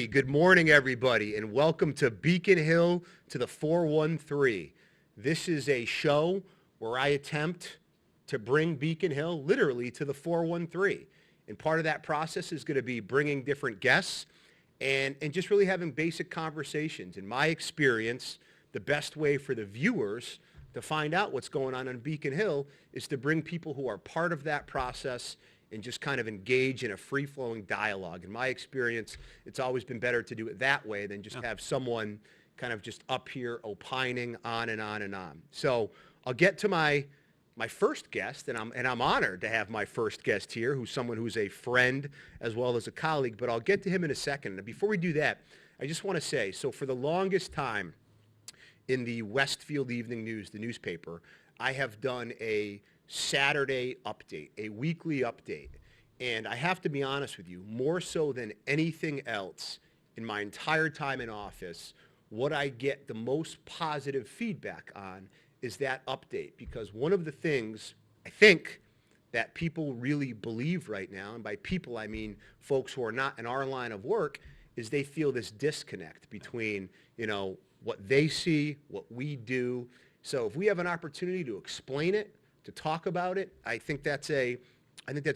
Good morning, everybody, and welcome to Beacon Hill to the 413. This is a show where I attempt to bring Beacon Hill literally to the 413. And part of that process is going to be bringing different guests and just really having basic conversations. In my experience, the best way for the viewers to find out what's going on Beacon Hill is to bring people who are part of that process and just kind of engage in a free-flowing dialogue. In my experience, it's always been better to do it that way than just have someone kind of just up here opining on and on and on. So I'll get to my first guest, and I'm honored to have my first guest here, who's someone who's a friend as well as a colleague, but I'll get to him in a second. And before we do that, I just want to say, so for the longest time in the Westfield Evening News, the newspaper, I have done a Saturday update, a weekly update. And I have to be honest with you, more so than anything else in my entire time in office, what I get the most positive feedback on is that update. Because one of the things I think that people really believe right now, and by people I mean folks who are not in our line of work, is they feel this disconnect between, what they see, what we do. So if we have an opportunity to explain it, to talk about it, I think that's a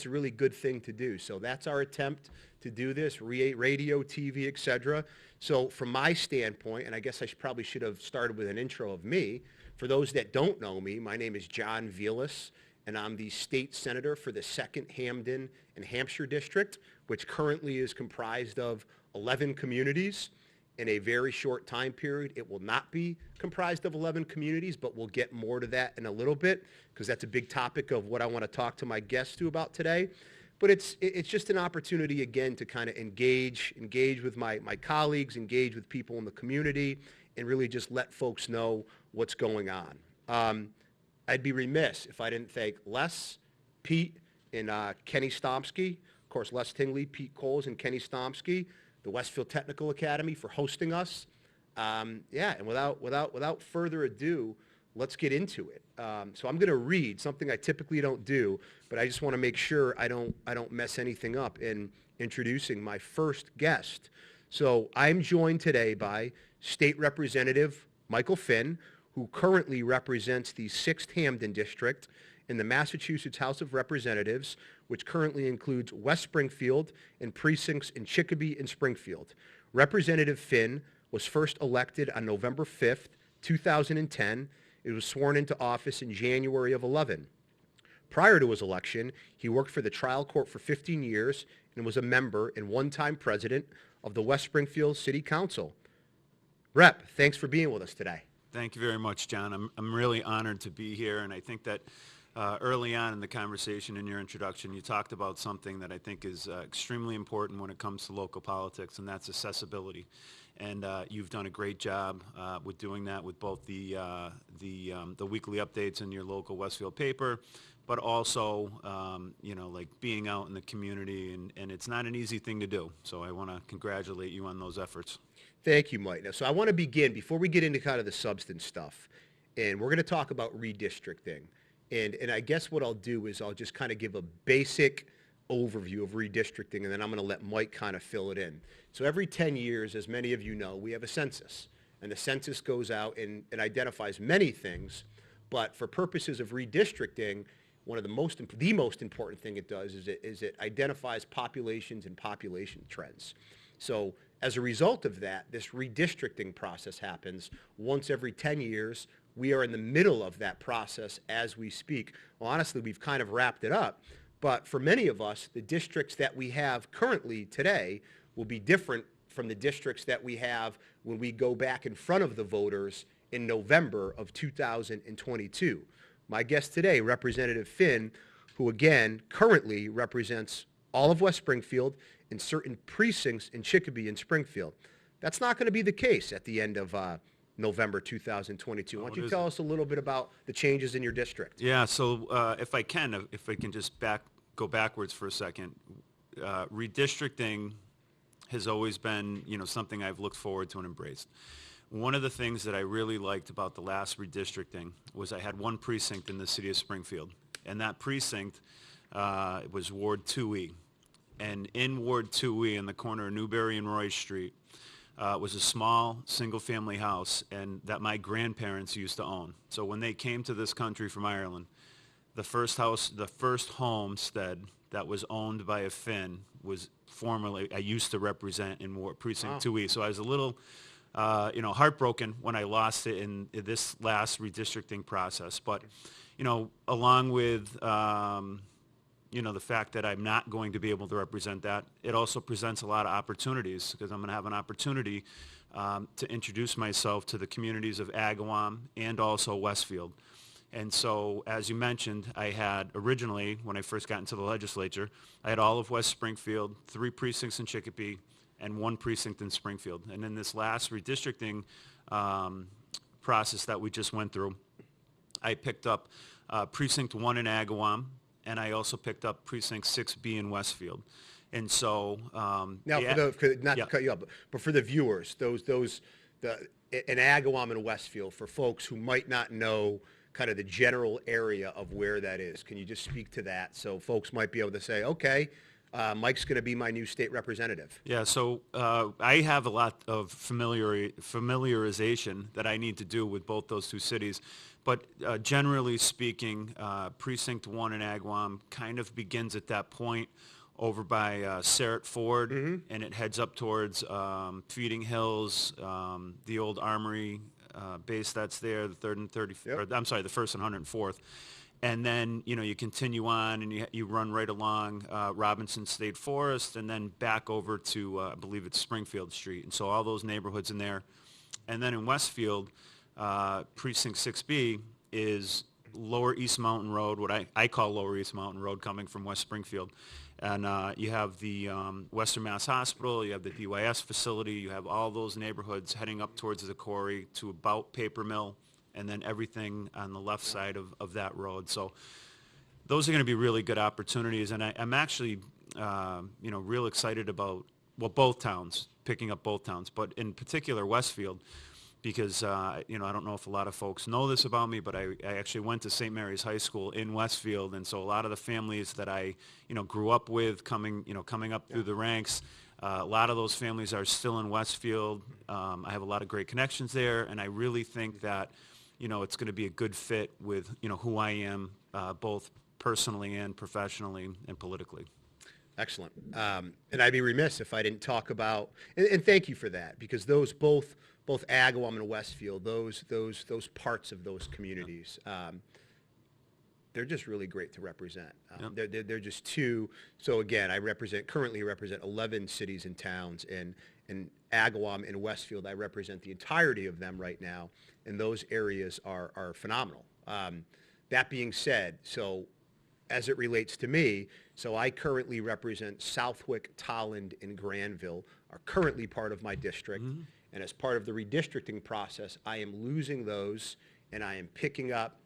really good thing to do. So that's our attempt to do this, radio, TV, etc. So from my standpoint, and I guess I probably should have started with an intro of me. For those that don't know me, my name is John Vilas, and I'm the state senator for the 2nd Hamden and Hampshire District, which currently is comprised of 11 communities. In a very short time period, it will not be comprised of 11 communities, but we'll get more to that in a little bit because that's a big topic of what I want to talk to my guests about today. But it's just an opportunity, again, to kind of engage with my colleagues, engage with people in the community, and really just let folks know what's going on. I'd be remiss if I didn't thank Les, Pete, and Kenny Stomsky. Of course, Les Tingley, Pete Coles, and Kenny Stomsky, the Westfield Technical Academy, for hosting us. And without further ado, let's get into it. So I'm going to read something I typically don't do, but I just want to make sure I don't mess anything up in introducing my first guest. So I'm joined today by State Representative Michael Finn, who currently represents the 6th Hamden District in the Massachusetts House of Representatives, which currently includes West Springfield and precincts in Chicopee and Springfield. Representative Finn was first elected on November 5th, 2010. It was sworn into office in January of 11. Prior to his election, he worked for the trial court for 15 years and was a member and one-time president of the West Springfield City Council. Rep, thanks for being with us today. Thank you very much, John. I'm really honored to be here, and I think that early on in the conversation in your introduction, you talked about something that I think is extremely important when it comes to local politics, and that's accessibility. And you've done a great job with doing that with both the weekly updates in your local Westfield paper, but also, like being out in the community, and it's not an easy thing to do. So I want to congratulate you on those efforts. Thank you, Mike. Now, so I want to begin, before we get into kind of the substance stuff, and we're going to talk about redistricting. And I guess what I'll do is I'll just kind of give a basic overview of redistricting, and then I'm going to let Mike kind of fill it in. So every 10 years, as many of you know, we have a census. And the census goes out and identifies many things, but for purposes of redistricting, one of the most important thing it does is it identifies populations and population trends. So as a result of that, this redistricting process happens once every 10 years. We are in the middle of that process as we speak. Well, honestly, we've kind of wrapped it up. But for many of us, the districts that we have currently today will be different from the districts that we have when we go back in front of the voters in November of 2022. My guest today, Representative Finn, who again currently represents all of West Springfield in certain precincts in Chicopee and Springfield. That's not going to be the case at the end of November 2022. Why don't you tell us a little bit about the changes in your district? Yeah, so if I can just go backwards for a second, redistricting has always been, something I've looked forward to and embraced. One of the things that I really liked about the last redistricting was I had one precinct in the city of Springfield, and that precinct was Ward 2E. And in Ward 2E in the corner of Newberry and Roy Street was a small single-family house and that my grandparents used to own. So when they came to this country from Ireland, the first homestead that was owned by a Finn was formerly, I used to represent in Precinct 2E. So I was a little, heartbroken when I lost it in this last redistricting process. But, along with, the fact that I'm not going to be able to represent that, it also presents a lot of opportunities because I'm going to have an opportunity to introduce myself to the communities of Agawam and also Westfield. And so, as you mentioned, I had originally, when I first got into the legislature, I had all of West Springfield, 3 precincts in Chicopee, and 1 precinct in Springfield. And in this last redistricting process that we just went through, I picked up Precinct 1 in Agawam, and I also picked up Precinct 6B in Westfield. And so... now, to cut you up, but for the viewers, in Agawam and Westfield, for folks who might not know kind of the general area of where that is, can you just speak to that so folks might be able to say, okay, Mike's going to be my new state representative? Yeah, so I have a lot of familiarization that I need to do with both those 2 cities. But generally speaking, Precinct 1 in Agawam kind of begins at that point over by Sarrett Ford, and it heads up towards Feeding Hills, the old Armory base that's there, the 3rd and 30th, or, I'm sorry, the 1st and 104th. And then, you continue on and you run right along Robinson State Forest and then back over to, I believe it's Springfield Street. And so all those neighborhoods in there. And then in Westfield, Precinct 6B is Lower East Mountain Road, what I call Lower East Mountain Road coming from West Springfield. And you have the Western Mass Hospital, you have the DYS facility, you have all those neighborhoods heading up towards the quarry to about Paper Mill, and then everything on the left side of that road. So those are going to be really good opportunities. And I'm actually, real excited about, both towns, picking up both towns, but in particular Westfield, because, I don't know if a lot of folks know this about me, but I actually went to St. Mary's High School in Westfield, and so a lot of the families that I, grew up with coming up through the ranks, a lot of those families are still in Westfield. I have a lot of great connections there, and I really think that, it's going to be a good fit with, who I am, both personally and professionally and politically. Excellent. And I'd be remiss if I didn't talk about, and thank you for that, because those both Agawam and Westfield, those parts of those communities, they're just really great to represent. They're just 2. So again, I currently represent 11 cities and towns, and in Agawam and Westfield, I represent the entirety of them right now, and those areas are phenomenal. That being said, so as it relates to me, so I currently represent Southwick, Tolland, and Granville are currently part of my district. And as part of the redistricting process, I am losing those, and I am picking up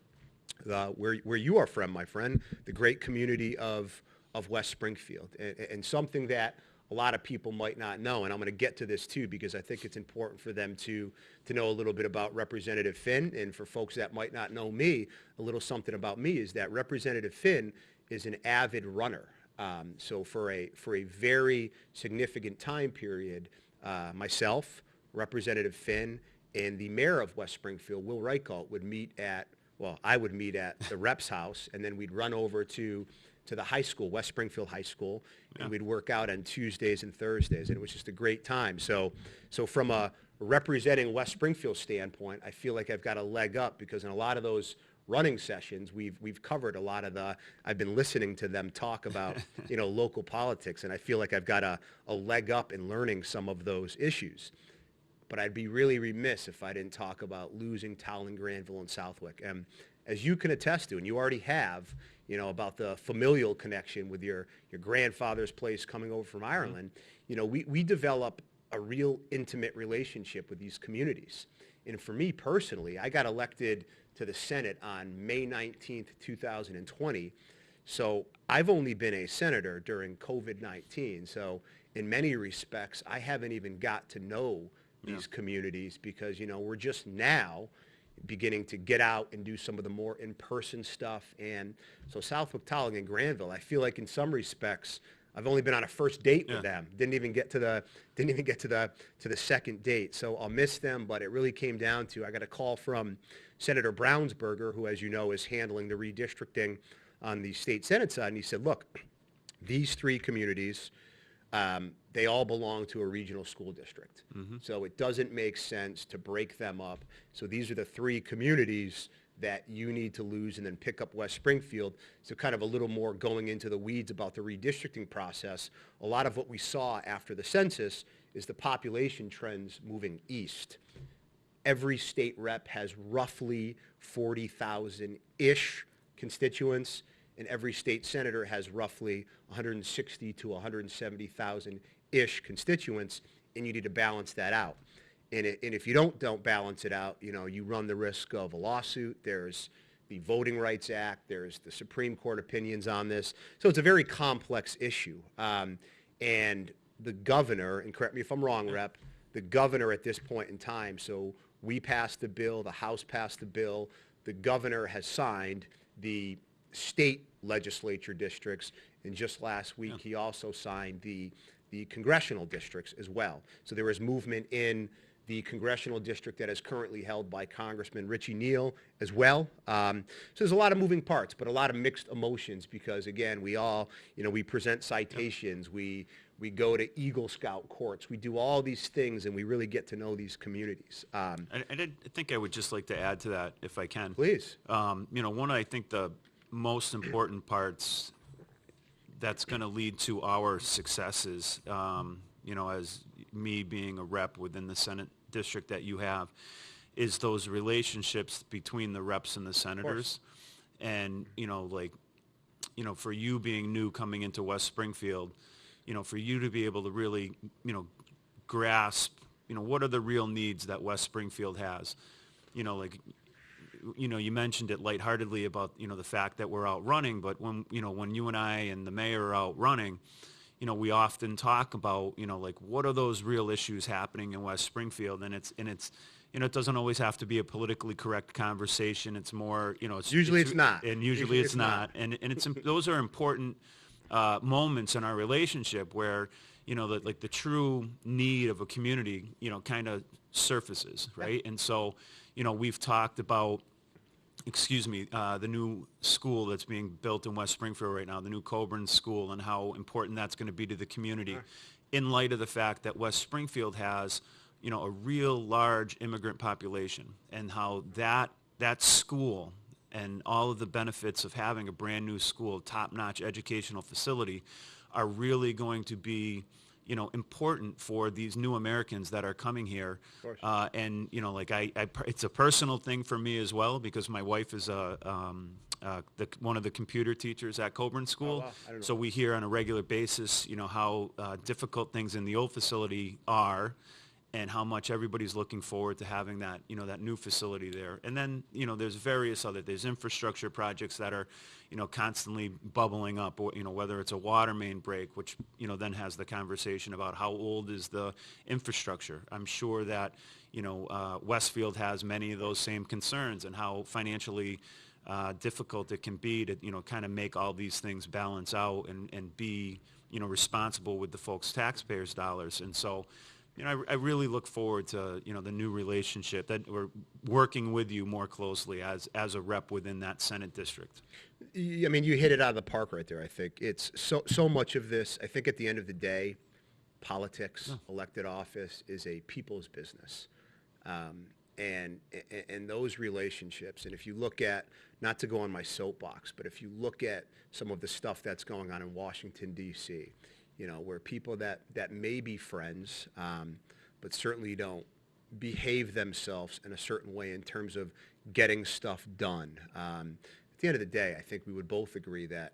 where you are from, my friend, the great community of West Springfield. And something that a lot of people might not know, and I'm going to get to this too, because I think it's important for them to know a little bit about Representative Finn. And for folks that might not know me, a little something about me is that Representative Finn is an avid runner. So for a very significant time period, myself, Representative Finn, and the mayor of West Springfield, Will Reichelt, would meet at, I would meet at the rep's house, and then we'd run over to the high school, West Springfield High School, and we'd work out on Tuesdays and Thursdays, and it was just a great time. So from a representing West Springfield standpoint, I feel like I've got a leg up, because in a lot of those running sessions, we've covered a lot of I've been listening to them talk about, local politics, and I feel like I've got a leg up in learning some of those issues. But I'd be really remiss if I didn't talk about losing Tolland, Granville, and Southwick. And as you can attest to, and you already have, about the familial connection with your grandfather's place coming over from Ireland, we develop a real intimate relationship with these communities. And for me personally, I got elected to the Senate on May 19th, 2020. So I've only been a senator during COVID-19. So in many respects, I haven't even got to know these communities, because, we're just now beginning to get out and do some of the more in-person stuff. And so Southwick, Tolland, and Granville, I feel like in some respects, I've only been on a first date Yeah. with them. Didn't even get to the second date. So I'll miss them. But it really came down to I got a call from Senator Brownsberger, who, as you know, is handling the redistricting on the state Senate side, and he said, look, these three communities, they all belong to a regional school district. So it doesn't make sense to break them up. So these are the three communities that you need to lose and then pick up West Springfield. So kind of a little more going into the weeds about the redistricting process. A lot of what we saw after the census is the population trends moving east. Every state rep has roughly 40,000-ish constituents, and every state senator has roughly 160 to 170,000-ish constituents, and you need to balance that out. And if you don't balance it out, you run the risk of a lawsuit. There's the Voting Rights Act. There's the Supreme Court opinions on this. So it's a very complex issue. And the governor, and correct me if I'm wrong, Rep, the governor at this point in time, so we passed the bill, the House passed the bill, the governor has signed the state legislature districts, and just last week he also signed the congressional districts as well. So there is movement in the congressional district that is currently held by Congressman Richie Neal as well. So there's a lot of moving parts, but a lot of mixed emotions because, again, we all, we present citations, we go to Eagle Scout courts, we do all these things, and we really get to know these communities. I think I would just like to add to that, if I can. Please. One, I think the most important parts that's going to lead to our successes, as me being a rep within the Senate district that you have, is those relationships between the reps and the senators. And, for you being new coming into West Springfield, for you to be able to really, grasp, what are the real needs that West Springfield has? You mentioned it lightheartedly about, the fact that we're out running, but when you and I and the mayor are out running, we often talk about, what are those real issues happening in West Springfield? And it's it doesn't always have to be a politically correct conversation. It's more, Usually it's not. And usually it's not. And those are important moments in our relationship where, the true need of a community, kind of surfaces, right? And so, we've talked about, the new school that's being built in West Springfield right now, the new Coburn School, and how important that's going to be to the community in light of the fact that West Springfield has, a real large immigrant population, and how that school and all of the benefits of having a brand new school, top-notch educational facility, are really going to be important for these new Americans that are coming here. And, it's a personal thing for me as well, because my wife is one of the computer teachers at Coburn School. I don't know. So we hear on a regular basis, how difficult things in the old facility are, and how much everybody's looking forward to having that, that new facility there. And then, there's there's infrastructure projects that are, constantly bubbling up, or, whether it's a water main break, which, then has the conversation about how old is the infrastructure. I'm sure that, Westfield has many of those same concerns, and how financially difficult it can be to, kind of make all these things balance out and be, responsible with the folks' taxpayers' dollars. And so, I really look forward to, the new relationship that we're working with you more closely as a rep within that Senate district. I mean, you hit it out of the park right there. I think it's so much of this. I think at the end of the day, politics, elected office is a people's business. And those relationships, and if you look at, not to go on my soapbox, but if you look at some of the stuff that's going on in Washington, D.C., where people that may be friends, but certainly don't behave themselves in a certain way in terms of getting stuff done. At the end of the day, I think we would both agree that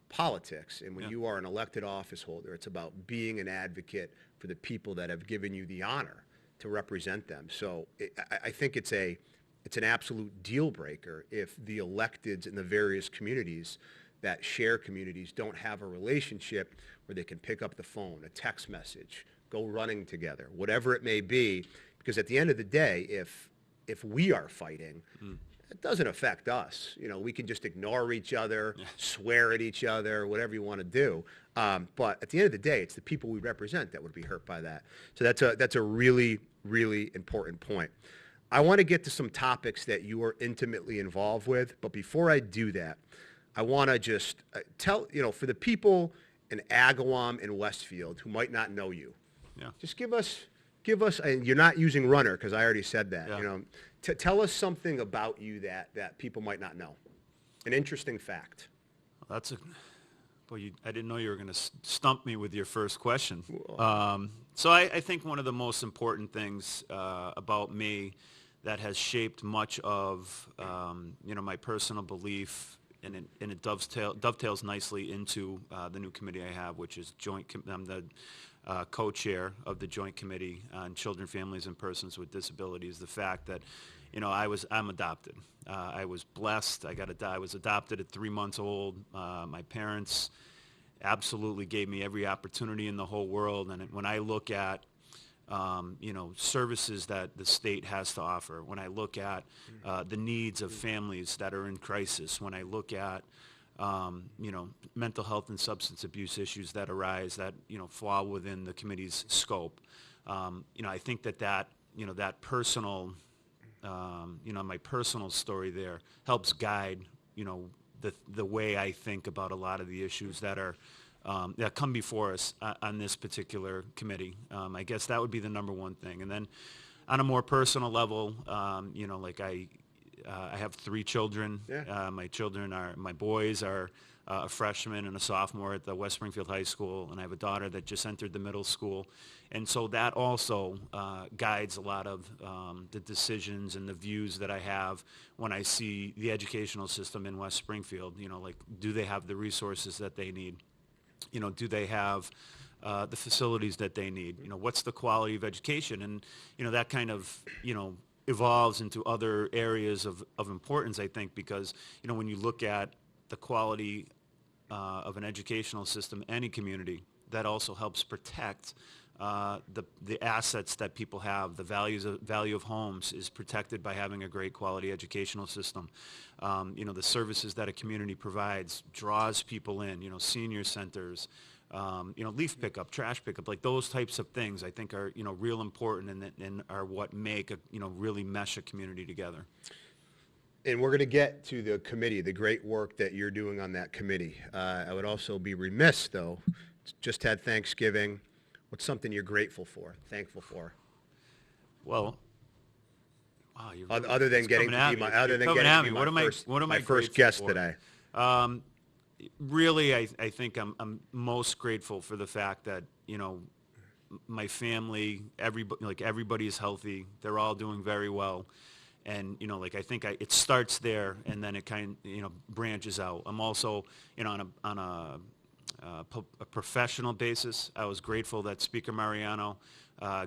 politics, and when you are an elected office holder, it's about being an advocate for the people that have given you the honor to represent them. So I think it's an absolute deal breaker if the electeds in the various communities that share communities don't have a relationship where they can pick up the phone, a text message, go running together, whatever it may be. Because at the end of the day, if we are fighting, it doesn't affect us. You know, we can just ignore each other, swear at each other, whatever you want to do. But at the end of the day, it's the people we represent that would be hurt by that. So that's a really, really important point. I want to get to some topics that you are intimately involved with. But before I do that, I want to just tell, for the people in Agawam and Westfield who might not know you, just give us, and you're not using runner because I already said that, tell us something about you that people might not know. An interesting fact. Boy, I didn't know you were going to stump me with your first question. So I think one of the most important things about me that has shaped much of, my personal belief, and it dovetails nicely into the new committee I have, which is I'm the co-chair of the Joint Committee on Children, Families, and Persons with Disabilities. The fact that, I'm adopted. I was blessed. I was adopted at 3 months old. My parents absolutely gave me every opportunity in the whole world. And when I look at, services that the state has to offer, when I look at the needs of families that are in crisis, when I look at, mental health and substance abuse issues that arise that, fall within the committee's scope, I think that personal, my personal story there helps guide, the way I think about a lot of the issues that are that come before us on this particular committee. I guess that would be the number one thing. And then on a more personal level, I have 3 children. Yeah. My boys are a freshman and a sophomore at the West Springfield High School, and I have a daughter that just entered the middle school. And so that also guides a lot of the decisions and the views that I have when I see the educational system in West Springfield. Do they have the resources that they need? Do they have the facilities that they need? What's the quality of education? And, that kind of, evolves into other areas of importance, I think, because, when you look at the quality of an educational system, any community, that also helps protect the assets that people have. The value of homes is protected by having a great quality educational system. The services that a community provides draws people in, senior centers, leaf pickup, trash pickup, like those types of things I think are, real important and are what make really mesh a community together. And we're going to get to the committee, the great work that you're doing on that committee. I would also be remiss, though, just had Thanksgiving. What's something you're thankful for? Well, wow, you're really, other than getting to be my first guest for? Today. Really, I think I'm most grateful for the fact that, my family, everybody is healthy. They're all doing very well. And, I think it starts there and then it branches out. I'm also, on a professional basis, I was grateful that Speaker Mariano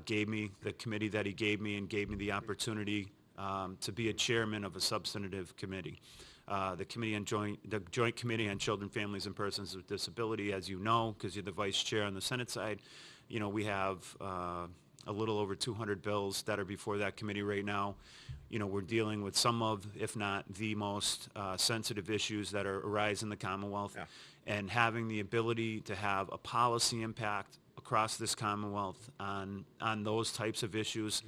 gave me the committee that he gave me and gave me the opportunity to be a chairman of a substantive committee. The Joint Committee on Children, Families, and Persons with Disability, as you know, because you're the vice chair on the Senate side, we have a little over 200 bills that are before that committee right now. We're dealing with some of, if not the most sensitive issues that arise in the Commonwealth. Yeah. And having the ability to have a policy impact across this Commonwealth on those types of issues,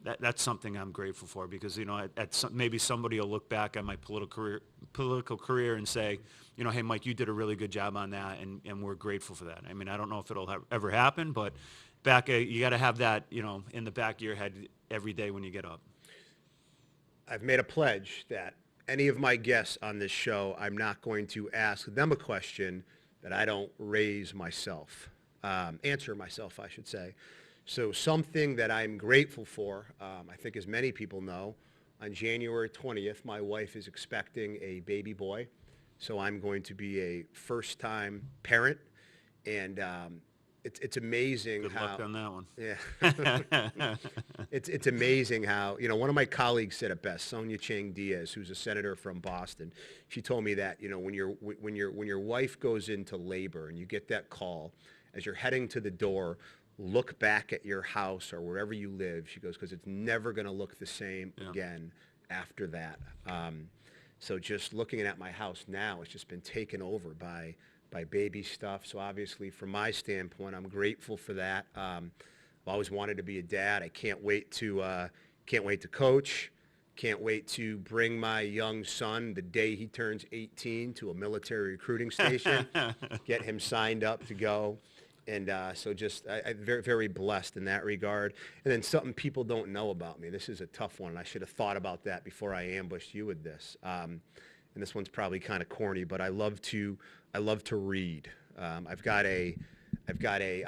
that's something I'm grateful for, because maybe somebody will look back on my political career and say, hey, Mike, you did a really good job on that, and we're grateful for that. I mean, I don't know if it'll ever happen, but you got to have that in the back of your head every day when you get up. I've made a pledge that any of my guests on this show, I'm not going to ask them a question that I don't raise myself, answer myself, I should say. So something that I'm grateful for, I think as many people know, on January 20th, my wife is expecting a baby boy. So I'm going to be a first-time parent, and it's amazing Good how... luck on that one. Yeah. It's amazing how, one of my colleagues said it best, Sonia Chang Diaz, who's a senator from Boston. She told me that, when your wife goes into labor and you get that call, as you're heading to the door, look back at your house or wherever you live, she goes, because it's never going to look the same again after that. So just looking at my house now, it's just been taken over by baby stuff. So obviously, from my standpoint, I'm grateful for that. I've always wanted to be a dad. I can't wait to coach. Can't wait to bring my young son the day he turns 18 to a military recruiting station, get him signed up to go. And so just I'm very, very blessed in that regard. And then something people don't know about me. This is a tough one. I should have thought about that before I ambushed you with this. And this one's probably kind of corny, but I love to read. I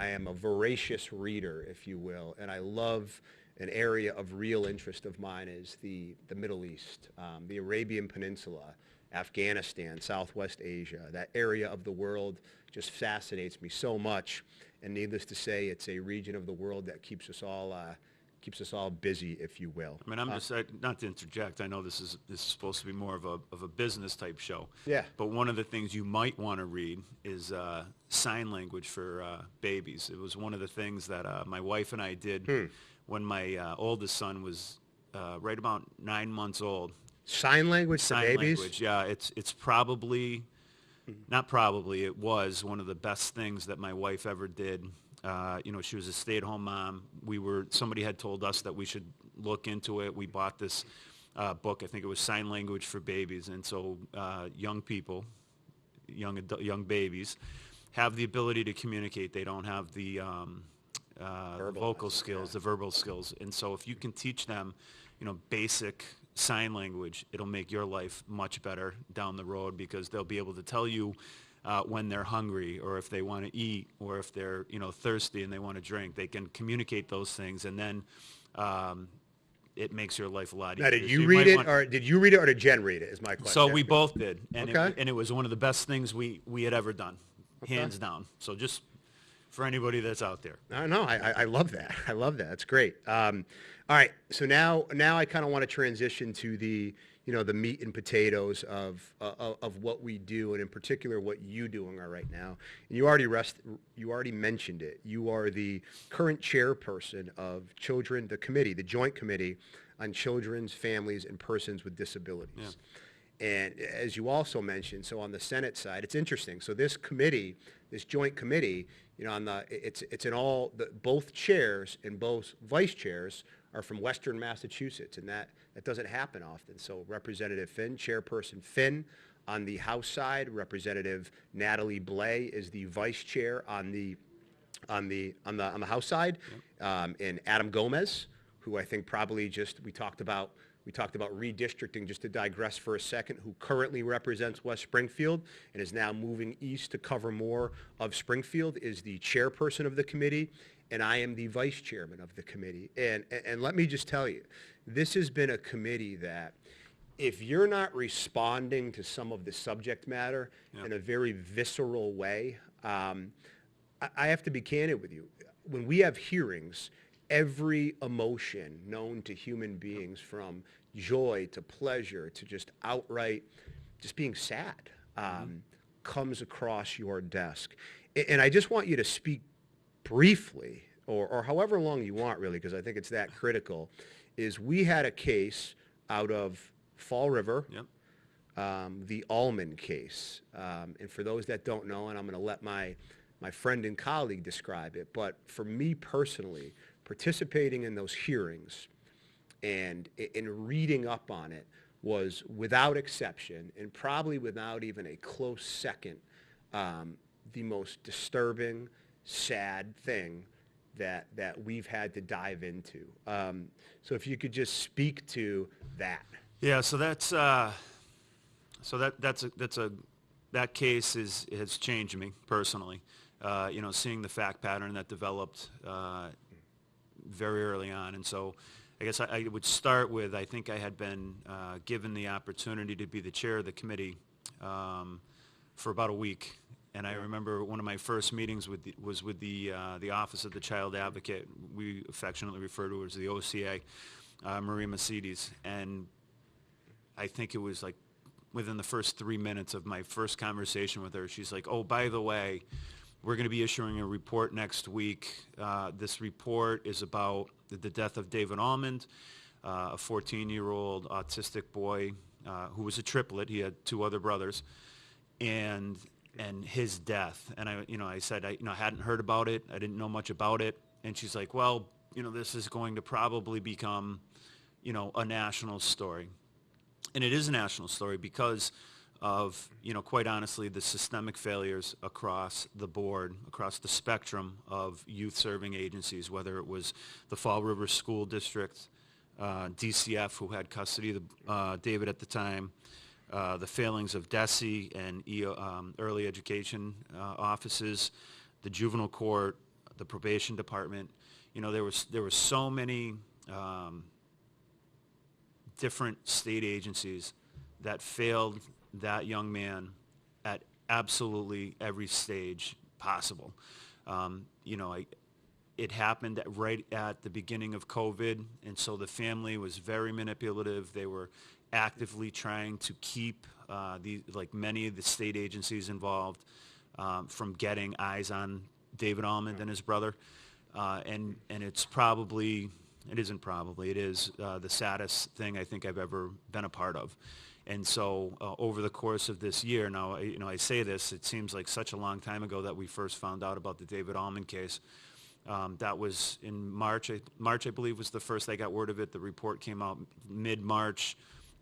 am a voracious reader, if you will, and I love an area of real interest of mine is the Middle East, the Arabian Peninsula, Afghanistan, Southwest Asia. That area of the world just fascinates me so much. And needless to say, it's a region of the world that keeps us all busy, if you will. I mean, I'm just not to interject. I know this is supposed to be more of a business type show. Yeah. But one of the things you might want to read is sign language for babies. It was one of the things that my wife and I did when my oldest son was right about 9 months old. Sign language for babies? Language, yeah. It's probably, not probably, it was one of the best things that my wife ever did. She was a stay-at-home mom. Somebody had told us that we should look into it. We bought this book. I think it was Sign Language for Babies. And so young people, young babies, have the ability to communicate. They don't have the vocal skills, the verbal skills. And so if you can teach them, basic sign language, it'll make your life much better down the road, because they'll be able to tell you when they're hungry, or if they want to eat, or if they're thirsty and they want to drink. They can communicate those things, and then it makes your life a lot easier. Now, did you read it, or did you read it, or did Jen read it? Is my question. So we both did, and Okay. it was one of the best things we had ever done, hands down. So just for anybody that's out there. I know. I love that. I love that. That's great. All right. So now I kind of want to transition to the meat and potatoes of what we do, and in particular what you doing right now. And you already mentioned it. You are the current chairperson of the Joint Committee on Children's, Families, and Persons with Disabilities. Yeah. And as you also mentioned, so on the Senate side, it's interesting. So this Joint Committee, it's in both chairs and both vice chairs are from Western Massachusetts, and that doesn't happen often. So Representative Finn, Chairperson Finn, on the House side, Representative Natalie Blais is the vice chair on the House side, and Adam Gomez, who I think probably we talked about redistricting, just to digress for a second, who currently represents West Springfield and is now moving east to cover more of Springfield, is the chairperson of the committee, and I am the vice chairman of the committee. And let me just tell you, this has been a committee that, if you're not responding to some of the subject matter in a very visceral way, I have to be candid with you. When we have hearings, every emotion known to human beings, from joy to pleasure to just outright just being sad, comes across your desk. And I just want you to speak briefly, or however long you want, really, because I think it's that critical, is we had a case out of Fall River, the Allman case. And for those that don't know, and I'm going to let my friend and colleague describe it, but for me personally, participating in those hearings and in reading up on it was, without exception, and probably without even a close second, the most disturbing, sad thing that we've had to dive into. So if you could just speak to that. Yeah, so that case has changed me personally. Seeing the fact pattern that developed very early on, and so I guess I would start with, I think I had been given the opportunity to be the chair of the committee for about a week. And I remember one of my first meetings was with the Office of the Child Advocate. We affectionately refer to it as the OCA, Maria Mercedes. And I think it was like within the first 3 minutes of my first conversation with her, she's like, "Oh, by the way, we're going to be issuing a report next week. This report is about the death of David Almond. a 14-year-old autistic boy who was a triplet. He had two other brothers, and his death. And I said, I hadn't heard about it. I didn't know much about it. And she's like, well, this is going to probably become, a national story. And it is a national story because of, quite honestly, the systemic failures across the board, across the spectrum of youth-serving agencies, whether it was the Fall River School District, DCF, who had custody of David at the time, the failings of DESE and early education offices, the juvenile court, the probation department. There were so many different state agencies that failed that young man at absolutely every stage possible. It happened right at the beginning of COVID, and so the family was very manipulative. They were actively trying to keep many of the state agencies involved from getting eyes on David Almond and his brother. And it is the saddest thing I think I've ever been a part of. And so over the course of this year, now, I say this, it seems like such a long time ago that we first found out about the David Almond case. That was in March. March, I believe, was the first I got word of it. The report came out mid-March.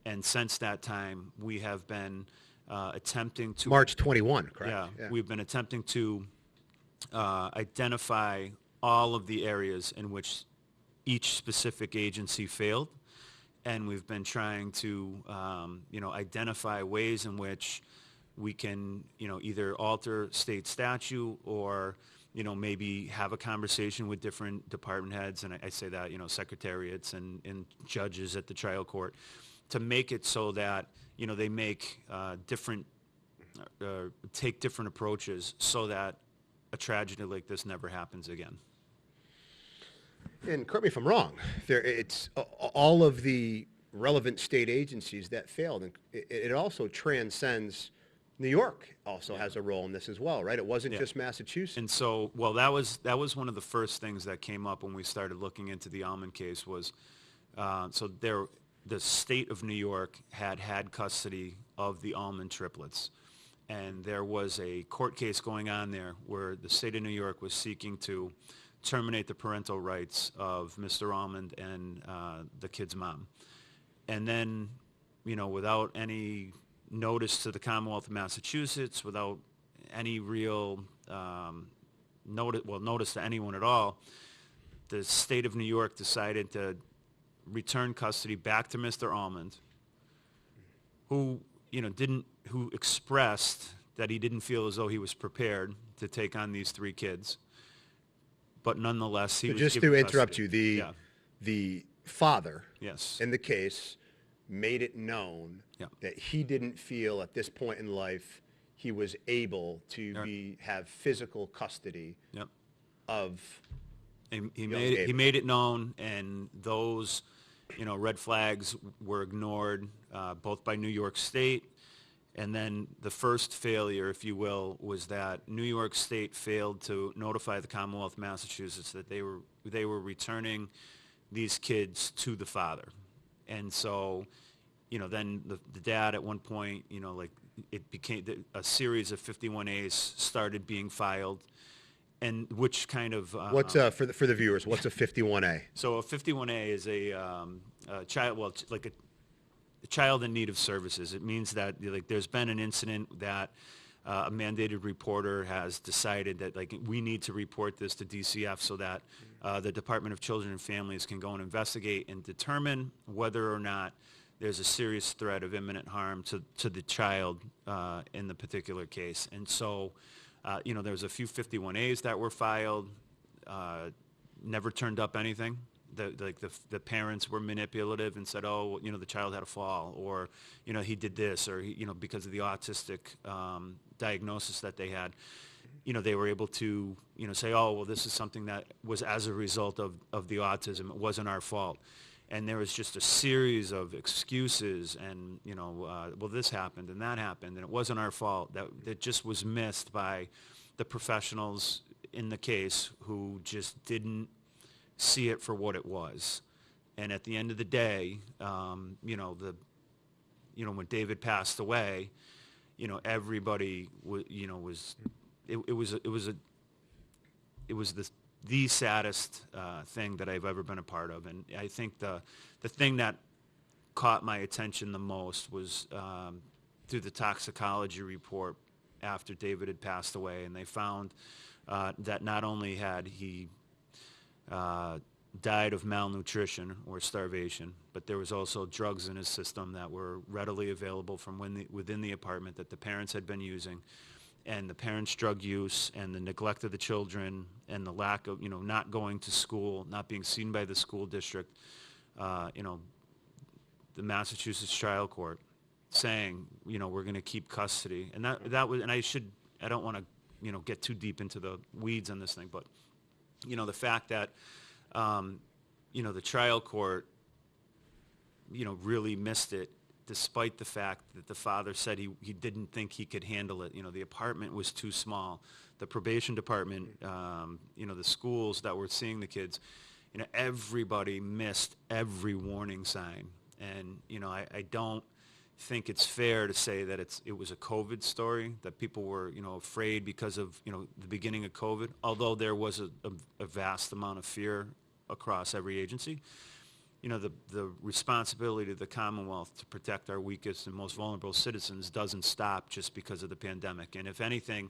And since that time, we have been attempting to... March 21, correct? Yeah, we've been attempting to identify all of the areas in which each specific agency failed. And we've been trying to, identify ways in which we can, either alter state statute or, maybe have a conversation with different department heads. And I say that, secretariats and judges at the trial court, to make it so that, they make take different approaches so that a tragedy like this never happens again. And correct me if I'm wrong, it's all of the relevant state agencies that failed. And it also transcends New York also has a role in this as well, right? It wasn't just Massachusetts. And so, well, that was one of the first things that came up when we started looking into the Almond case was, the state of New York had custody of the Almond triplets. And there was a court case going on there where the state of New York was seeking to terminate the parental rights of Mr. Almond and the kid's mom. And then, without any notice to the Commonwealth of Massachusetts, without any real notice to anyone at all, the state of New York decided to return custody back to Mr. Almond, who expressed that he didn't feel as though he was prepared to take on these three kids. But nonetheless, he was just given to interrupt custody. you, the father Yes. in the case made it known that he didn't feel at this point in life he was able to have physical custody of. He made it known, and those red flags were ignored both by New York State. And then the first failure, if you will, was that New York State failed to notify the Commonwealth of Massachusetts that they were returning these kids to the father. And so, then the dad at one point, it became a series of 51As started being filed, and which kind of What's for the viewers? What's a 51A? So a 51A is a child, a child in need of services. It means that there's been an incident that a mandated reporter has decided that we need to report this to DCF so that the Department of Children and Families can go and investigate and determine whether or not there's a serious threat of imminent harm to the child in the particular case. And so, there was a few 51As that were filed, never turned up anything. The parents were manipulative and said, oh, the child had a fall, or, he did this, or, because of the autistic diagnosis that they had, they were able to, say, oh, well, this is something that was as a result of the autism. It wasn't our fault. And there was just a series of excuses and, well, this happened and that happened, and it wasn't our fault. That just was missed by the professionals in the case who just didn't see it for what it was. And at the end of the day, when David passed away, everybody it was the saddest thing that I've ever been a part of. And I think the thing that caught my attention the most was through the toxicology report after David had passed away, and they found that not only had he died of malnutrition or starvation, but there was also drugs in his system that were readily available from within the apartment that the parents had been using, and the parents' drug use and the neglect of the children and the lack of, not going to school, not being seen by the school district, the Massachusetts trial court saying, we're going to keep custody. And that was, and I don't want to, get too deep into the weeds on this thing, but, the fact that, the trial court, really missed it, despite the fact that the father said he didn't think he could handle it. The apartment was too small. The probation department, the schools that were seeing the kids, everybody missed every warning sign. And, I don't think it's fair to say that it was a COVID story, that people were, afraid because of, the beginning of COVID, although there was a vast amount of fear across every agency. The responsibility of the Commonwealth to protect our weakest and most vulnerable citizens doesn't stop just because of the pandemic. And if anything,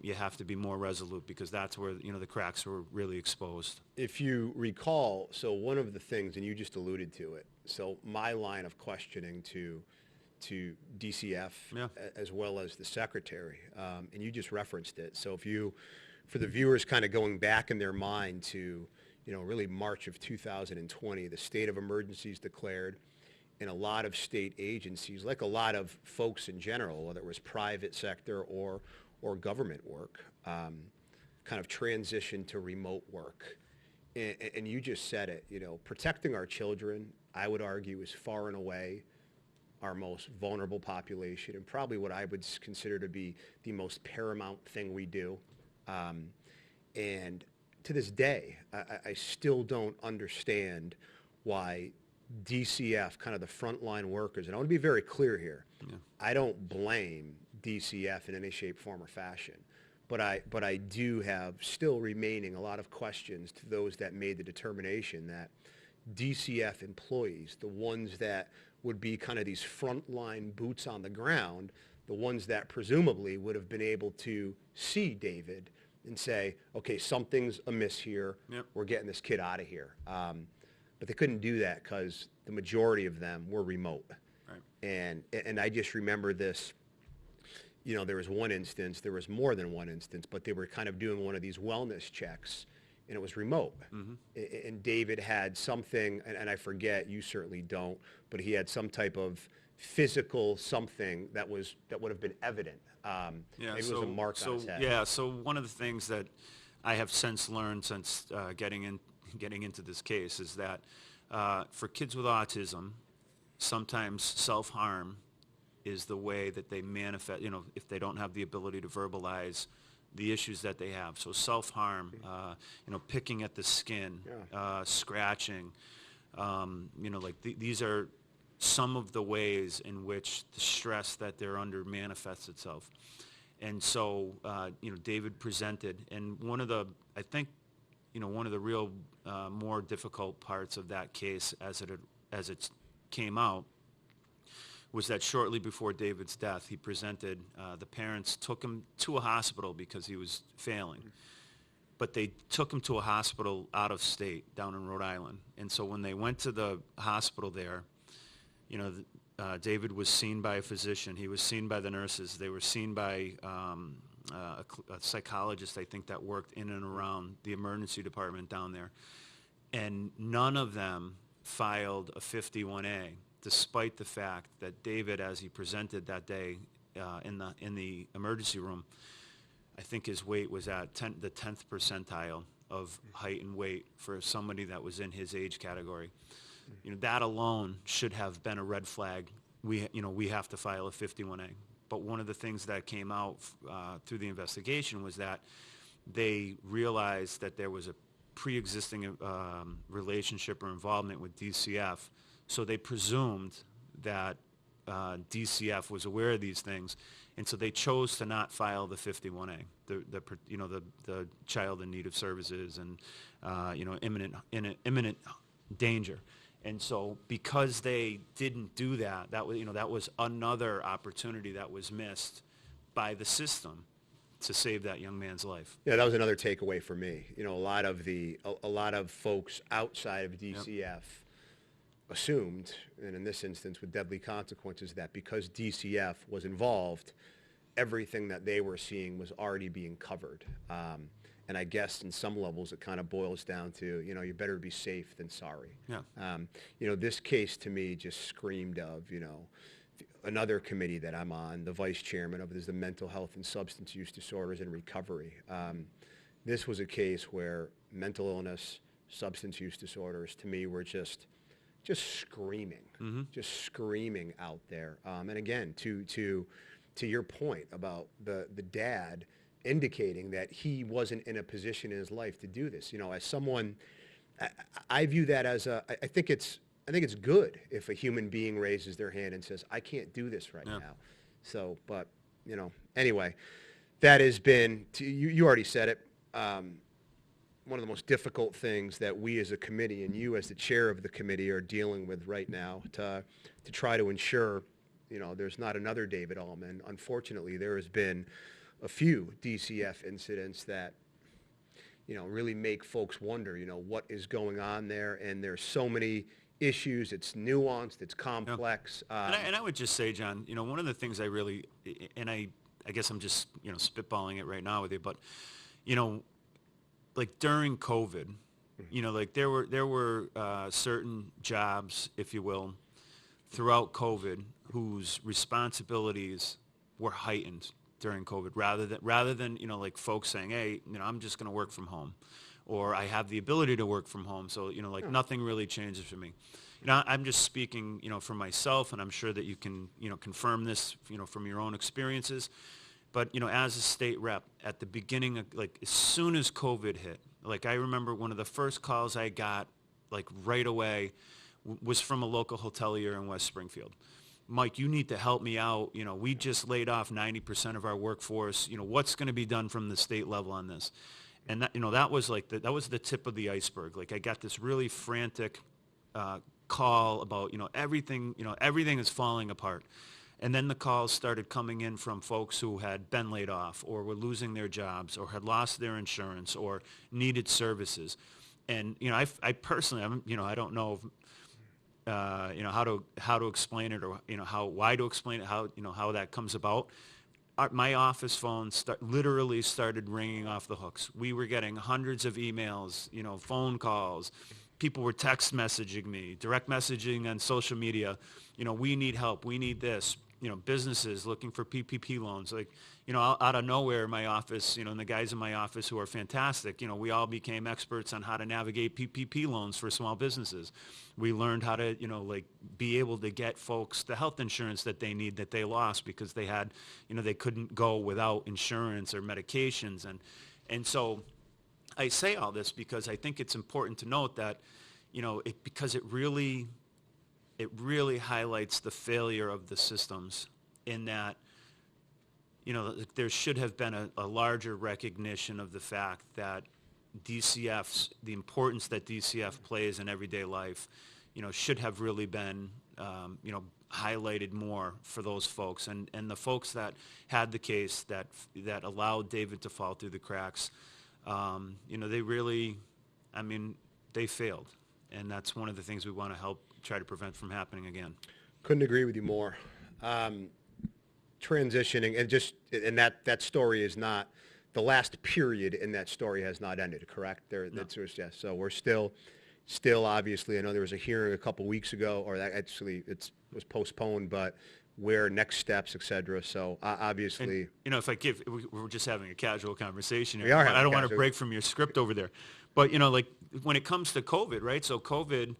you have to be more resolute, because that's where, the cracks were really exposed. If you recall, so one of the things, and you just alluded to it, so my line of questioning to DCF, Yeah. as well as the secretary, and you just referenced it. So for the viewers kind of going back in their mind to, really March of 2020, the state of emergency is declared, and a lot of state agencies, like a lot of folks in general, whether it was private sector or government work, kind of transition to remote work. And you just said it, protecting our children, I would argue, is far and away our most vulnerable population, and probably what I would consider to be the most paramount thing we do. And to this day, I still don't understand why DCF, kind of the frontline workers, and I want to be very clear here, Yeah. I don't blame DCF in any shape, form, or fashion, but I do have still remaining a lot of questions to those that made the determination that DCF employees, the ones that would be kind of these frontline boots on the ground, the ones that presumably would have been able to see David and say, okay, something's amiss here. Yep. We're getting this kid out of here. But they couldn't do that because the majority of them were remote. Right. And I just remember this, there was one instance, there was more than one instance, but they were kind of doing one of these wellness checks, and it was remote. Mm-hmm. And David had something, and I forget, you certainly don't, but he had some type of physical something that would have been evident. Maybe it was a mark on his head. Yeah, so one of the things that I have since learned since getting into this case is that for kids with autism, sometimes self-harm is the way that they manifest, if they don't have the ability to verbalize the issues that they have. So self-harm, picking at the skin, Yeah. scratching, these are some of the ways in which the stress that they're under manifests itself. And so, David presented, and one of the real more difficult parts of that case as it came out was that shortly before David's death, he presented, the parents took him to a hospital because he was failing. But they took him to a hospital out of state, down in Rhode Island. And so when they went to the hospital there, David was seen by a physician. He was seen by the nurses. They were seen by a psychologist, I think, that worked in and around the emergency department down there. And none of them filed a 51A, despite the fact that David, as he presented that day in the emergency room, I think his weight was at the 10th percentile of height and weight for somebody that was in his age category. That alone should have been a red flag. We have to file a 51A. But one of the things that came out through the investigation was that they realized that there was pre-existing relationship or involvement with DCF, so they presumed that DCF was aware of these things, and so they chose to not file the 51A, the child in need of services and imminent danger. And so because they didn't do that, that was another opportunity that was missed by the system to save that young man's life. Yeah, that was another takeaway for me. A lot of folks outside of DCF assumed, and in this instance with deadly consequences, that because DCF was involved, everything that they were seeing was already being covered. And I guess in some levels it kind of boils down to, you better be safe than sorry. Yeah. This case to me just screamed of, another committee that I'm on, the vice chairman of, is the Mental Health and Substance Use Disorders and Recovery. This was a case where mental illness, substance use disorders, to me, were just screaming, just screaming out there. And again, to your point about the dad indicating that he wasn't in a position in his life to do this. As someone, I view that as I think it's good if a human being raises their hand and says, I can't do this right now. So, but, anyway, that has been, you already said it, one of the most difficult things that we as a committee and you as the chair of the committee are dealing with right now to try to ensure, there's not another David Allman. Unfortunately, there has been a few DCF incidents that, really make folks wonder, what is going on there. And there's so many issues. It's nuanced. It's complex. And I would just say, John, one of the things I really, and I guess I'm just, spitballing it right now with you, but, like during COVID, like there were certain jobs, if you will, throughout COVID whose responsibilities were heightened during COVID, rather than like folks saying, hey, I'm just going to work from home, or I have the ability to work from home, so nothing really changes for me. I'm just speaking for myself, and I'm sure that you can confirm this from your own experiences. But as a state rep, at the beginning of, like, as soon as COVID hit, like, I remember one of the first calls I got, like, right away, was from a local hotelier in West Springfield. Mike, you need to help me out. We just laid off 90% of our workforce. What's going to be done from the state level on this? And that, that was like that was the tip of the iceberg. Like, I got this really frantic call about, everything is falling apart. And then the calls started coming in from folks who had been laid off or were losing their jobs or had lost their insurance or needed services. And, I personally, I don't know if, how to explain it, or why to explain it, how that comes about. My office phone literally started ringing off the hooks. We were getting hundreds of emails, phone calls. People were text messaging me, direct messaging on social media. We need help. We need this. Businesses looking for PPP loans. Like, out of nowhere, my office, and the guys in my office who are fantastic, we all became experts on how to navigate PPP loans for small businesses. We learned how to, be able to get folks the health insurance that they need, that they lost because they had, they couldn't go without insurance or medications. And so I say all this because I think it's important to note that, because it really highlights the failure of the systems, in that, there should have been a larger recognition of the fact that the importance that DCF plays in everyday life, should have really been, highlighted more for those folks. And the folks that had the case that allowed David to fall through the cracks, they really, they failed. And that's one of the things we want to help try to prevent from happening again. Couldn't agree with you more. Transitioning, and that story is not, the last period in that story has not ended, correct? No. Yes. So we're still obviously, I know there was a hearing a couple weeks ago, or that actually it was postponed, but where next steps, et cetera. So obviously. And, we're just having a casual conversation here. We are. I don't want to break from your script over there. But, like when it comes to COVID, right? So COVID,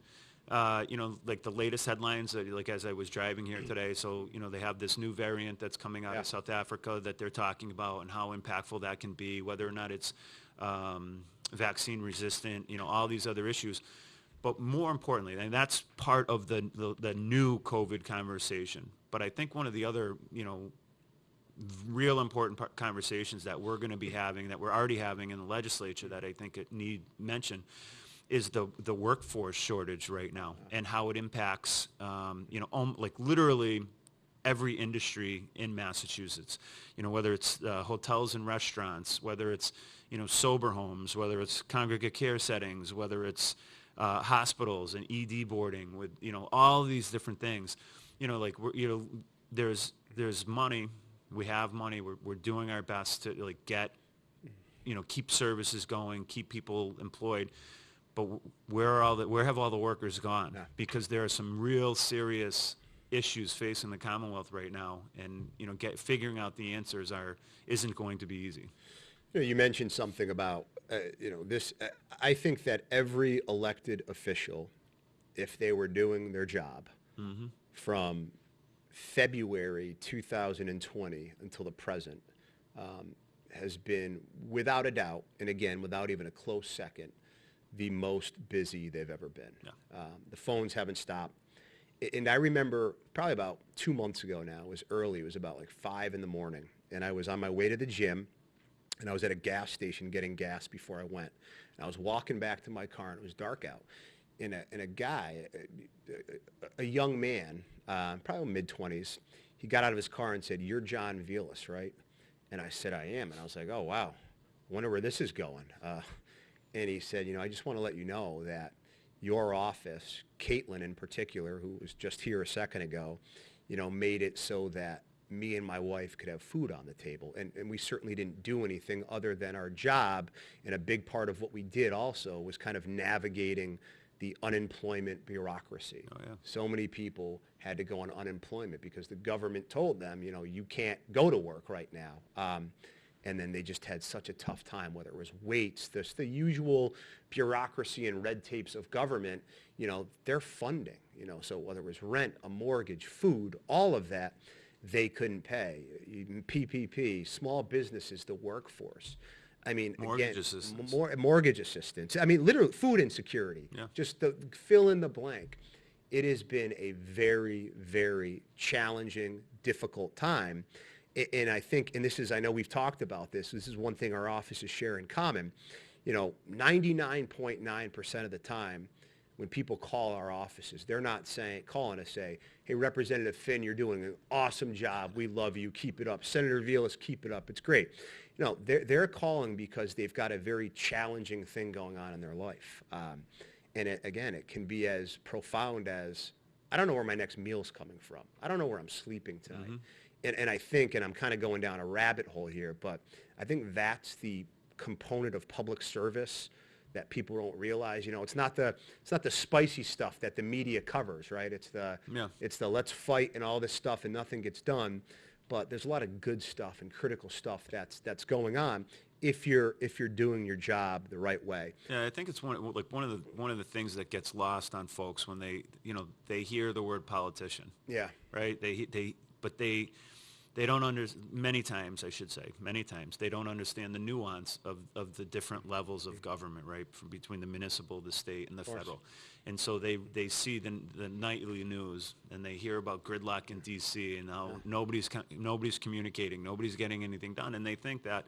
like the latest headlines, like as I was driving here today, so, they have this new variant that's coming out of South Africa that they're talking about and how impactful that can be, whether or not it's vaccine resistant, all these other issues. But more importantly, and that's part of the new COVID conversation. But I think one of the other, real important conversations that we're going to be having, that we're already having in the legislature, that I think it need mention, is the workforce shortage right now and how it impacts, like literally every industry in Massachusetts. Whether it's hotels and restaurants, whether it's sober homes, whether it's congregate care settings, whether it's hospitals and ED boarding, with all these different things. There's money. We have money. We're doing our best to get, keep services going, keep people employed. But where have all the workers gone? Yeah. Because there are some real serious issues facing the Commonwealth right now, and figuring out the answers isn't going to be easy. You mentioned something about this. I think that every elected official, if they were doing their job from February 2020 until the present, has been, without a doubt, and again, without even a close second, the most busy they've ever been. Yeah. The phones haven't stopped. And I remember probably about 2 months ago now, it was early, it was about like 5 in the morning, and I was on my way to the gym, and I was at a gas station getting gas before I went. And I was walking back to my car, and it was dark out. And a guy, a young man, probably mid-20s, he got out of his car and said, "You're John Vilas, right?" And I said, "I am." And I was like, "Oh, wow, I wonder where this is going." And he said, "I just want to let you know that your office, Caitlin in particular, who was just here a second ago, made it so that me and my wife could have food on the table." And we certainly didn't do anything other than our job. And a big part of what we did also was kind of navigating the unemployment bureaucracy. Oh, yeah. So many people had to go on unemployment because the government told them, you can't go to work right now. And then they just had such a tough time, whether it was waits, the usual bureaucracy and red tapes of government, they're funding, so whether it was rent, a mortgage, food, all of that, they couldn't pay. Even PPP, small businesses, the workforce. I mean, Mortgage assistance. Mortgage assistance. I mean, literally food insecurity. Yeah. Just fill in the blank. It has been a very, very challenging, difficult time. And I think, and I know we've talked about this is one thing our offices share in common. 99.9% of the time when people call our offices, they're not calling to say, "Hey, Representative Finn, you're doing an awesome job. We love you. Keep it up. Senator Vilas, keep it up. It's great." They're calling because they've got a very challenging thing going on in their life. And it can be as profound as, I don't know where my next meal's coming from. I don't know where I'm sleeping tonight. And I think, and I'm kind of going down a rabbit hole here, but I think that's the component of public service that people don't realize. It's not the spicy stuff that the media covers, right? It's the let's fight and all this stuff and nothing gets done. But there's a lot of good stuff and critical stuff that's going on if you're doing your job the right way. Yeah, I think it's one of the things that gets lost on folks when they hear the word politician. Yeah. Right. They don't understand, many times they don't understand the nuance of the different levels of government, right, from between the municipal, the state, and the federal. And so they see the nightly news, and they hear about gridlock in D.C. and how nobody's communicating, nobody's getting anything done, and they think that,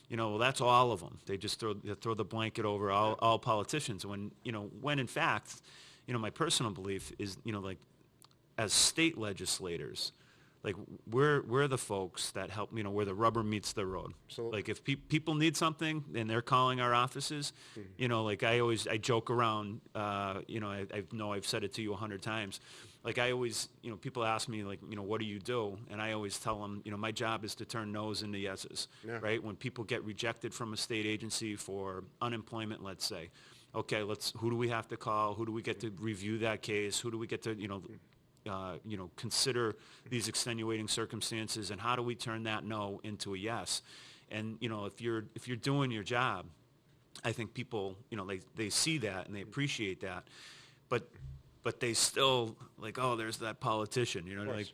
well, that's all of them. They just throw the blanket over all politicians, when in fact, my personal belief is, as state legislators, we're the folks that help, where the rubber meets the road. Absolutely. If people need something and they're calling our offices, I joke around, I know I've said it to you 100 times. People ask me, what do you do? And I always tell them, my job is to turn no's into yeses, right? When people get rejected from a state agency for unemployment, let's say, okay, who do we have to call? Who do we get to review that case? Who do we get to, consider these extenuating circumstances, and how do we turn that no into a yes? And if you're doing your job, I think people they see that and they appreciate that, but they still oh, there's that politician,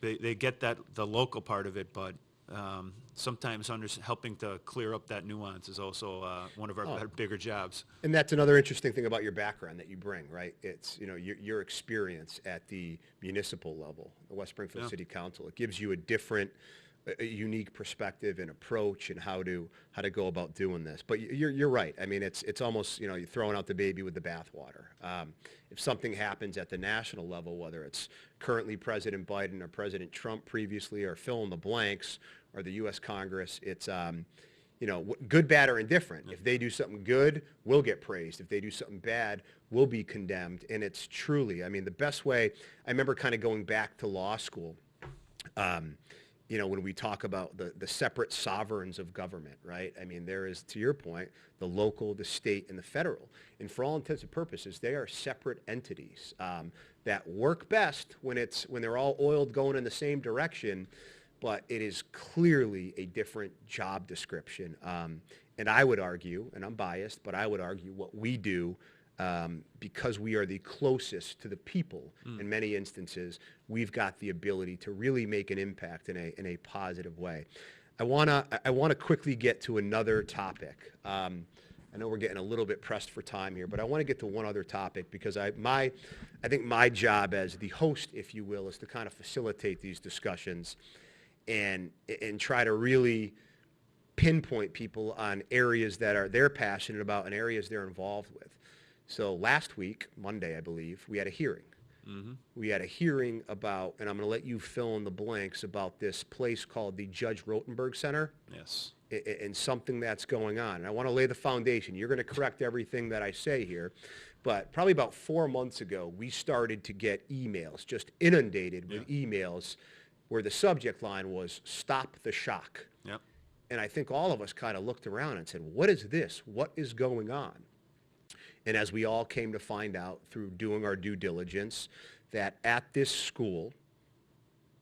they get that the local part of it, but sometimes helping to clear up that nuance is also one of our bigger jobs. And that's another interesting thing about your background that you bring, right? It's, your experience at the municipal level, the West Springfield City Council. It gives you a unique perspective and approach and how to go about doing this. But you're right. I mean, it's almost, you're throwing out the baby with the bathwater. If something happens at the national level, whether it's currently President Biden or President Trump previously, or fill in the blanks, or the U.S. Congress, it's good, bad, or indifferent. If they do something good, we'll get praised. If they do something bad, we'll be condemned. And it's truly, I mean, the best way. I remember kind of going back to law school. When we talk about the separate sovereigns of government, right? I mean, there is, to your point, the local, the state, and the federal. And for all intents and purposes, they are separate entities that work best when they're all oiled going in the same direction, but it is clearly a different job description. And I would argue, and I'm biased, but I would argue what we do, because we are the closest to the people in many instances, we've got the ability to really make an impact in a positive way. I wanna quickly get to another topic. I know we're getting a little bit pressed for time here, but I want to get to one other topic because I think my job as the host, if you will, is to kind of facilitate these discussions and try to really pinpoint people on areas that they're passionate about and areas they're involved with. So last week, Monday, I believe, we had a hearing. Mm-hmm. We had a hearing about, and I'm going to let you fill in the blanks, about this place called the Judge Rotenberg Center. Yes. And something that's going on. And I want to lay the foundation. You're going to correct everything that I say here. But probably about 4 months ago, we started to get emails, just inundated with emails, where the subject line was, "Stop the shock." Yep. And I think all of us kind of looked around and said, what is this? What is going on? And as we all came to find out through doing our due diligence, that at this school,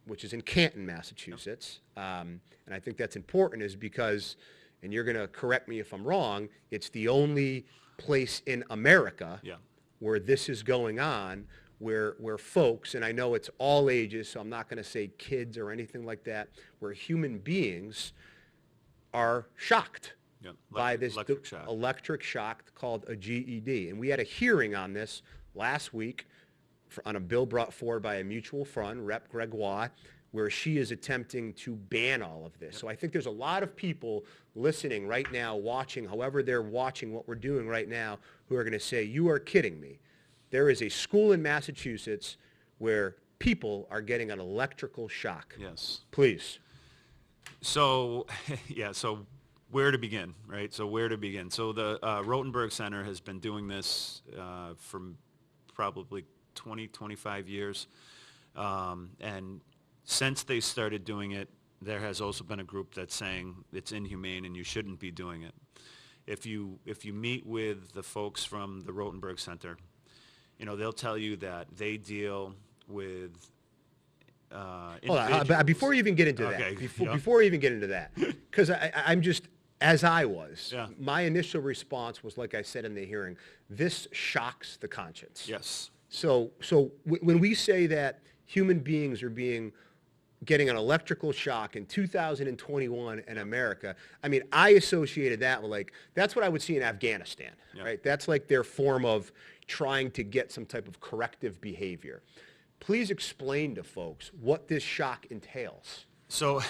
which is in Canton, Massachusetts, and I think that's important is because, and you're going to correct me if I'm wrong, it's the only place in America where this is going on, where folks, and I know it's all ages, so I'm not going to say kids or anything like that, where human beings are shocked by this electric shock called a GED. And we had a hearing on this last week on a bill brought forward by a mutual friend, Rep. Gregoire, where she is attempting to ban all of this. So I think there's a lot of people listening right now, watching, however they're watching what we're doing right now, who are going to say, you are kidding me. There is a school in Massachusetts where people are getting an electrical shock. Yes. Please. So, so where to begin, right? So the Rotenberg Center has been doing this for probably 20, 25 years. And since they started doing it, there has also been a group that's saying it's inhumane and you shouldn't be doing it. If you meet with the folks from the Rotenberg Center, they'll tell you that they deal with before you even get into that, before you even get into that, because I'm just, as I was, my initial response was, like I said in the hearing, this shocks the conscience. Yes. So when we say that human beings are getting an electrical shock in 2021 in America, I mean, I associated that with, like, that's what I would see in Afghanistan, right? That's like their form of trying to get some type of corrective behavior. Please explain to folks what this shock entails. So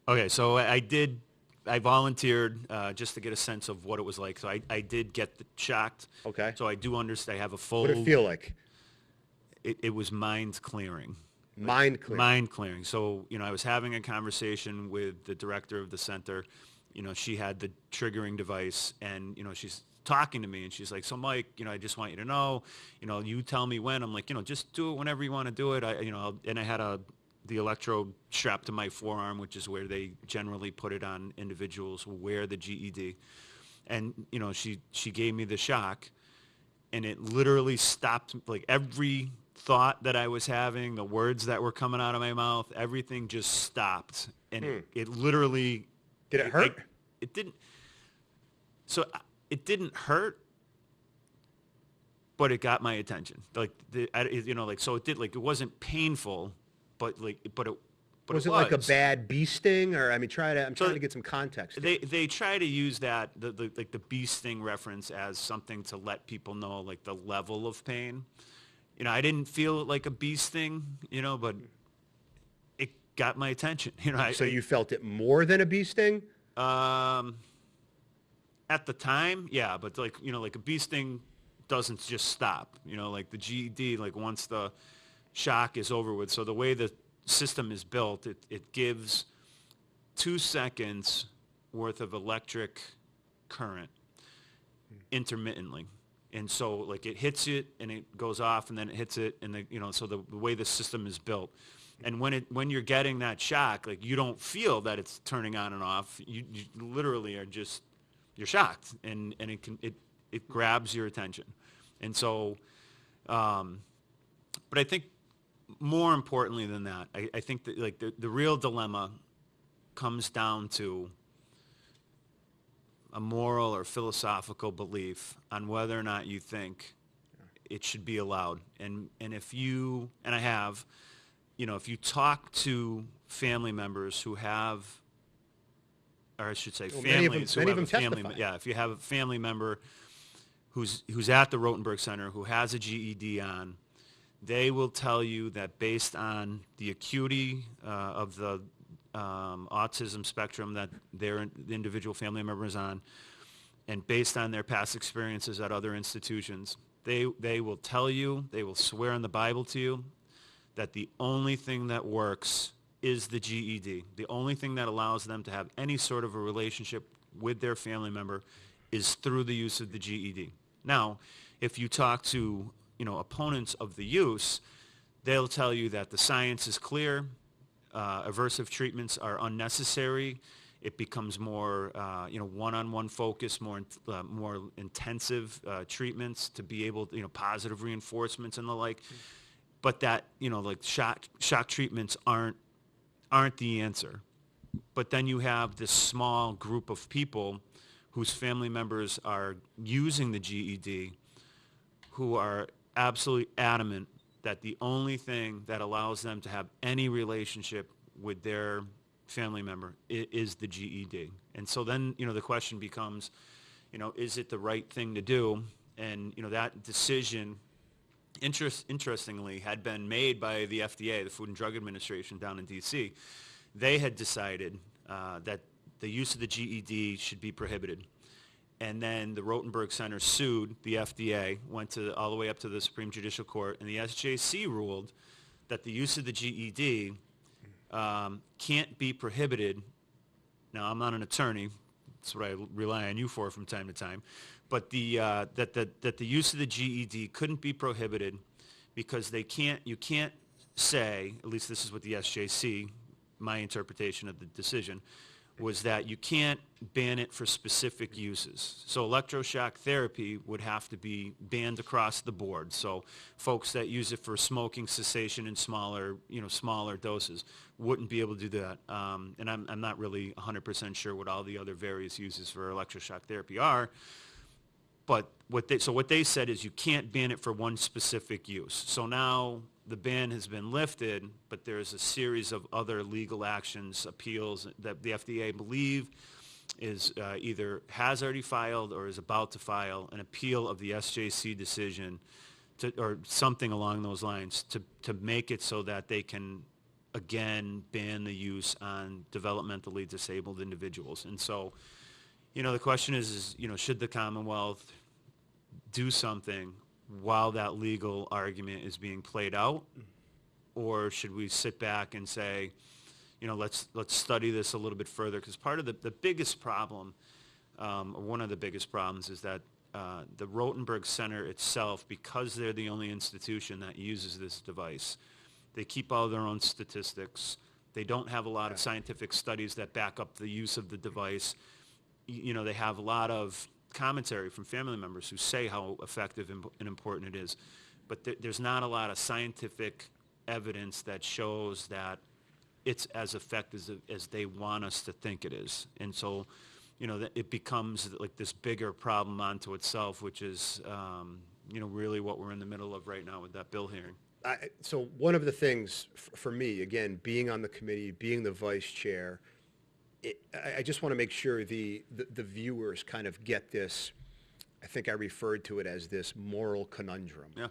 I volunteered just to get a sense of what it was like. So I did get shocked. Okay. So I do understand. I have a full. What did it feel like? It was mind clearing. Mind clearing. Mind clearing. So, I was having a conversation with the director of the center. She had the triggering device, and, she's talking to me, and she's like, so Mike, I just want you to know, you tell me when. I'm like, just do it whenever you want to do it. And I had the electrode strapped to my forearm, which is where they generally put it on individuals who wear the GED. And, she gave me the shock, and it literally stopped, like, every thought that I was having, the words that were coming out of my mouth, everything just stopped. And it literally... Did it hurt? It didn't... So it didn't hurt, but it got my attention. Like, so it did, like, it wasn't painful, but it what Was it it was. like a bad bee sting, or I'm trying to get some context here. They try to use that the bee sting reference as something to let people know like the level of pain. I didn't feel it like a bee sting, but it got my attention. So you felt it more than a bee sting? At the time, yeah, but like a bee sting doesn't just stop. Like the GED, like once the shock is over with. So the way the system is built, it gives 2 seconds worth of electric current intermittently. And so like it hits it and it goes off and then it hits it and so the way the system is built. And when you're getting that shock, like you don't feel that it's turning on and off. You literally are just, you're shocked and it grabs your attention. And so, but I think more importantly than that, I think that like the real dilemma comes down to a moral or philosophical belief on whether or not you think it should be allowed. And if you, and I have, if you talk to family members who have, or I should say families who have a family, if you have a family member who's at the Rotenberg Center who has a GED on, they will tell you that based on the acuity of the autism spectrum that the individual family member is on, and based on their past experiences at other institutions, they will tell you, they will swear in the Bible to you, that the only thing that works is the GED. The only thing that allows them to have any sort of a relationship with their family member is through the use of the GED. Now, if you talk to opponents of the use, they'll tell you that the science is clear, aversive treatments are unnecessary. It becomes more, one-on-one focus, more intensive treatments to be able, positive reinforcements and the like. But that, like shock treatments aren't the answer. But then you have this small group of people whose family members are using the GED, who are absolutely adamant that the only thing that allows them to have any relationship with their family member is the GED. And so then, the question becomes, is it the right thing to do? And, that decision, interestingly, had been made by the FDA, the Food and Drug Administration down in D.C. They had decided that the use of the GED should be prohibited. And then the Rotenberg Center sued the FDA, went all the way up to the Supreme Judicial Court, and the SJC ruled that the use of the GED can't be prohibited. Now, I'm not an attorney. That's what I rely on you for from time to time. But that the use of the GED couldn't be prohibited because you can't say, at least this is what the SJC, my interpretation of the decision, was that you can't ban it for specific uses. So electroshock therapy would have to be banned across the board. So folks that use it for smoking cessation in smaller doses wouldn't be able to do that. And I'm not really 100% sure what all the other various uses for electroshock therapy are. But what they said is you can't ban it for one specific use. So now the ban has been lifted, but there's a series of other legal actions, appeals that the FDA believe is either has already filed or is about to file an appeal of the SJC decision or something along those lines to make it so that they can again ban the use on developmentally disabled individuals. And so, the question is, should the Commonwealth do something while that legal argument is being played out, or should we sit back and say, let's study this a little bit further? Because part of the biggest problem, or one of the biggest problems, is that the Rotenberg Center itself, because they're the only institution that uses this device, they keep all their own statistics. They don't have a lot of scientific studies that back up the use of the device. They have a lot of commentary from family members who say how effective and important it is. But there's not a lot of scientific evidence that shows that it's as effective as they want us to think it is. And so, that it becomes like this bigger problem onto itself, which is, really what we're in the middle of right now with that bill hearing. So one of the things for me, again, being on the committee, being the vice chair, I just want to make sure the viewers kind of get this. I think I referred to it as this moral conundrum. Yeah.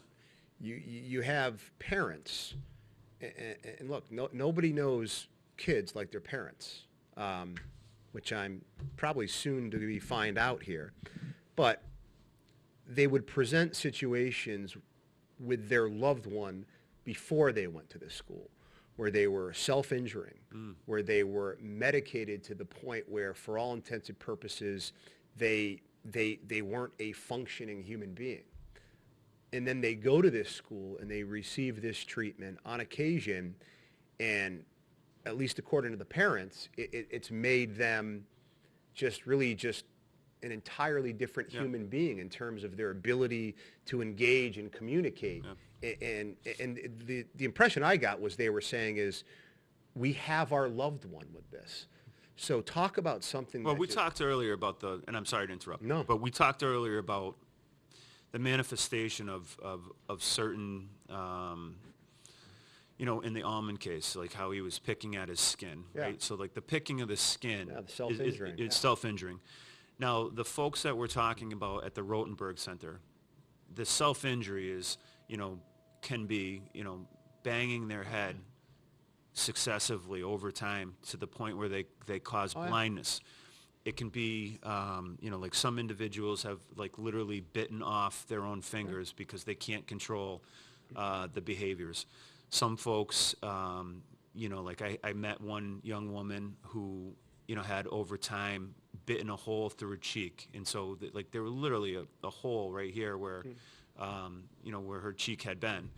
You have parents, and look, nobody knows kids like their parents, which I'm probably soon to find out here. But they would present situations with their loved one before they went to this school, where they were self-injuring, where they were medicated to the point where, for all intents and purposes, they weren't a functioning human being. And then they go to this school and they receive this treatment on occasion, and at least according to the parents, it's made them just an entirely different human being in terms of their ability to engage and communicate. Yeah. And the impression I got was they were saying is, we have our loved one with this. So talk about something. Well, we talked earlier about and I'm sorry to interrupt. No. But we talked earlier about the manifestation of certain, in the Almond case, like how he was picking at his skin, right? So like the picking of the skin the self-injuring. It's self-injuring. Now, the folks that we're talking about at the Rotenberg Center, the self-injury is, can be, banging their head successively over time to the point where they cause blindness. It can be, like some individuals have like literally bitten off their own fingers because they can't control the behaviors. Some folks, like I met one young woman who, had over time bitten a hole through her cheek. And so there was literally a hole right here where, where her cheek had been.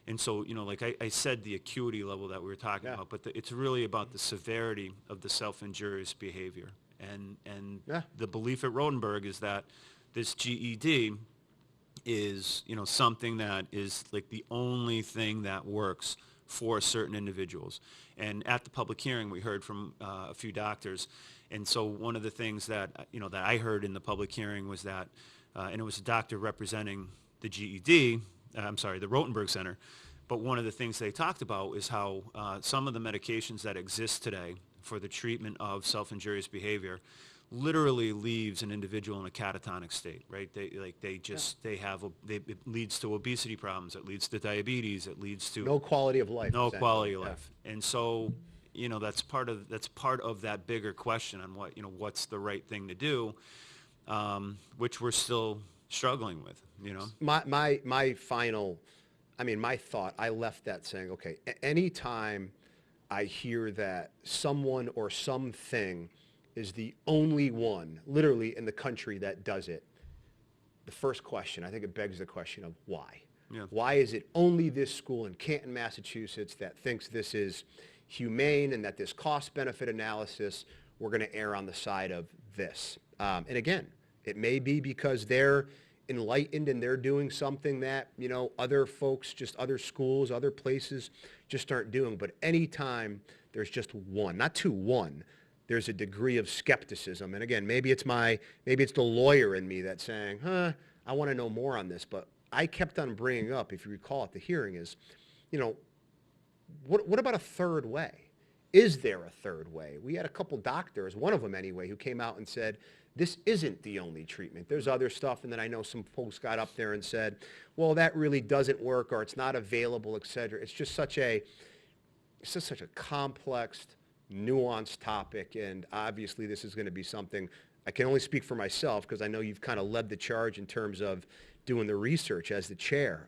And so, like I said, the acuity level that we were talking about, but it's really about the severity of the self-injurious behavior. And the belief at Rotenberg is that this GED is, something that is like the only thing that works for certain individuals. And at the public hearing, we heard from a few doctors. And so one of the things that, that I heard in the public hearing was that, and it was a doctor representing the GED, the Rotenberg Center, but one of the things they talked about is how some of the medications that exist today for the treatment of self-injurious behavior literally leaves an individual in a catatonic state, right? It leads to obesity problems, it leads to diabetes, it leads to no quality of life. No quality of life. And so, that's part of that bigger question on what's the right thing to do, which we're still struggling with, My final, my thought, I left that saying, okay, anytime I hear that someone or something is the only one, literally, in the country that does it, the first question, I think it begs the question of why. Yeah. Why is it only this school in Canton, Massachusetts that thinks this is humane and that this cost-benefit analysis, we're going to err on the side of this? And again, it may be because they're enlightened and they're doing something that, other folks, just other schools, other places just aren't doing. But anytime there's just one, not two, one, there's a degree of skepticism. And again, maybe it's the lawyer in me that's saying, I want to know more on this. But I kept on bringing up, if you recall at the hearing, is, what about a third way? Is there a third way? We had a couple doctors, one of them anyway, who came out and said, this isn't the only treatment. There's other stuff. And then I know some folks got up there and said, well, that really doesn't work, or it's not available, et cetera. It's just such a complex, nuanced topic. And obviously this is going to be something, I can only speak for myself because I know you've kind of led the charge in terms of doing the research as the chair.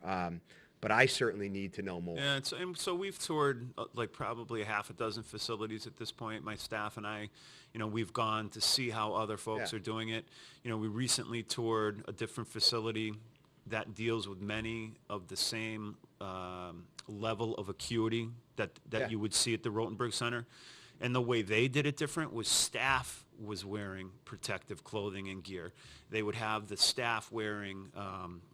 But I certainly need to know more. Yeah, and so we've toured like probably a half a dozen facilities at this point. My staff and I, we've gone to see how other folks are doing it. We recently toured a different facility that deals with many of the same level of acuity that you would see at the Rotenberg Center. And the way they did it different was staff was wearing protective clothing and gear. They would have the staff wearing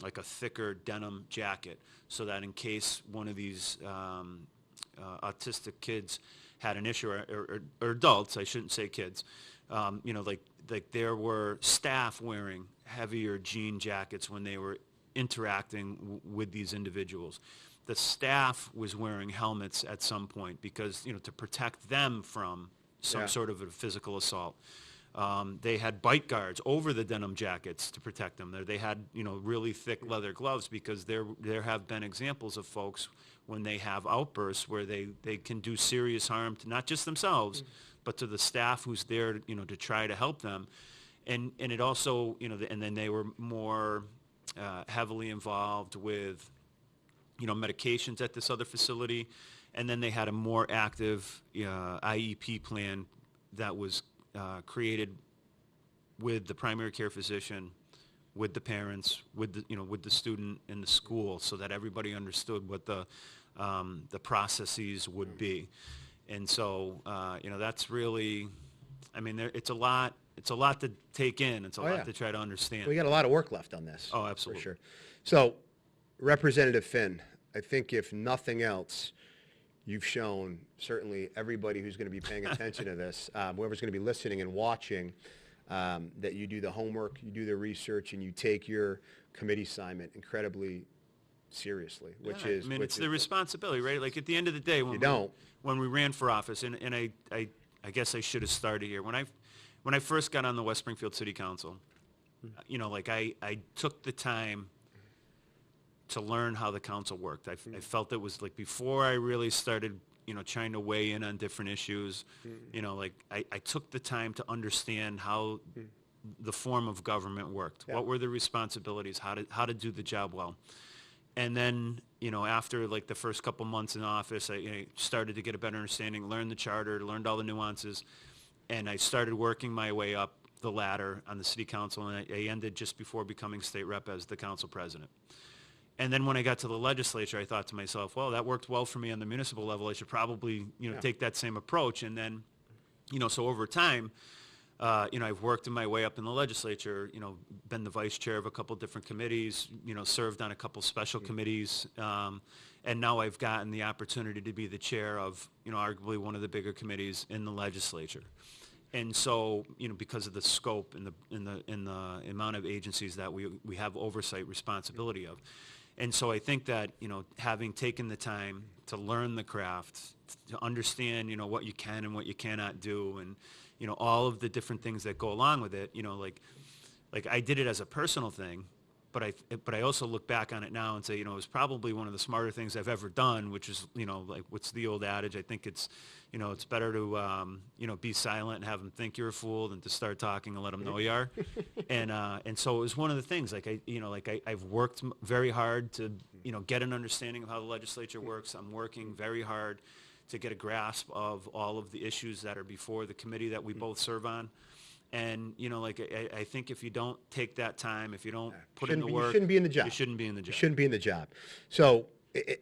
like a thicker denim jacket so that in case one of these autistic kids had an issue, or adults, I shouldn't say kids, like there were staff wearing heavier jean jackets when they were interacting with these individuals. the staff was wearing helmets at some point because, to protect them from some sort of a physical assault. They had bite guards over the denim jackets to protect them. They had, really thick leather gloves because there have been examples of folks when they have outbursts where they can do serious harm to not just themselves, but to the staff who's there, to try to help them. And it also, and then they were more heavily involved with, medications at this other facility. And then they had a more active IEP plan that was created with the primary care physician, with the parents, with the student and the school, so that everybody understood what the processes would be. And so, that's really, it's a lot. It's a lot to take in. It's a lot to try to understand. We got a lot of work left on this. Oh, absolutely. For sure. So, Representative Finn, I think if nothing else, you've shown, certainly everybody who's going to be paying attention to this, whoever's going to be listening and watching, that you do the homework, you do the research, and you take your committee assignment incredibly seriously, which is... it's the responsibility, right? Like, at the end of the day, when we ran for office, and I guess I should have started here. When I first got on the West Springfield City Council, I took the time to learn how the council worked. I felt it was like before I really started, trying to weigh in on different issues, I took the time to understand how the form of government worked. What were the responsibilities, how to do the job well. And then, after like the first couple months in office, I started to get a better understanding, learned the charter, learned all the nuances, and I started working my way up the ladder on the city council, and I ended just before becoming state rep as the council president. And then when I got to the legislature, I thought to myself, well, that worked well for me on the municipal level. I should probably, take that same approach. And then, so over time, I've worked my way up in the legislature, been the vice chair of a couple different committees, served on a couple special committees. And now I've gotten the opportunity to be the chair of, arguably one of the bigger committees in the legislature. And so, because of the scope and the amount of agencies that we have oversight responsibility of. And so I think that, having taken the time to learn the craft, to understand, what you can and what you cannot do, and, all of the different things that go along with it, like I did it as a personal thing, but I also look back on it now and say, it was probably one of the smarter things I've ever done, which is, like, what's the old adage? I think it's, it's better to, be silent and have them think you're a fool than to start talking and let them know you are. And so it was one of the things, like, I've worked very hard to, get an understanding of how the legislature works. I'm working very hard to get a grasp of all of the issues that are before the committee that we both serve on. And, I think if you don't take that time, if you don't put in the work... You shouldn't be in the job. You shouldn't be in the job. You shouldn't be in the job. So,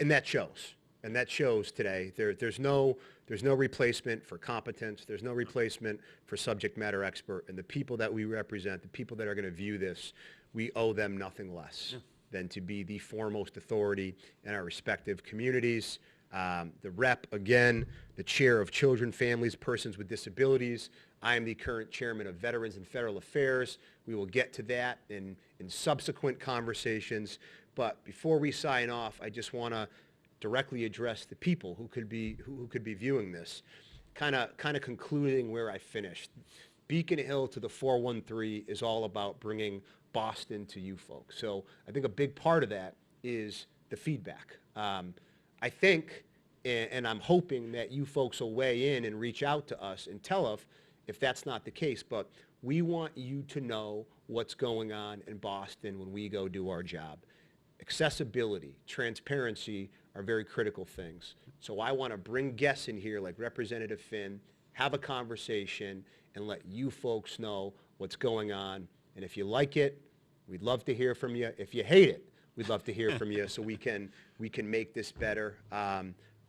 and that shows. And that shows today. There's no replacement for competence. There's no replacement for subject matter expert. And the people that we represent, the people that are going to view this, we owe them nothing less than to be the foremost authority in our respective communities. The rep, again, the chair of Children, Families, Persons with Disabilities. I am the current chairman of Veterans and Federal Affairs. We will get to that in subsequent conversations. But before we sign off, I just want to directly address the people who could be viewing this. Kind of concluding where I finished. Beacon Hill to the 413 is all about bringing Boston to you folks. So I think a big part of that is the feedback. I think, and I'm hoping that you folks will weigh in and reach out to us and tell us if that's not the case, but we want you to know what's going on in Boston when we go do our job. Accessibility, transparency are very critical things. So I want to bring guests in here like Representative Finn, have a conversation, and let you folks know what's going on. And if you like it, we'd love to hear from you. If you hate it, we'd love to hear from you so we can make this better.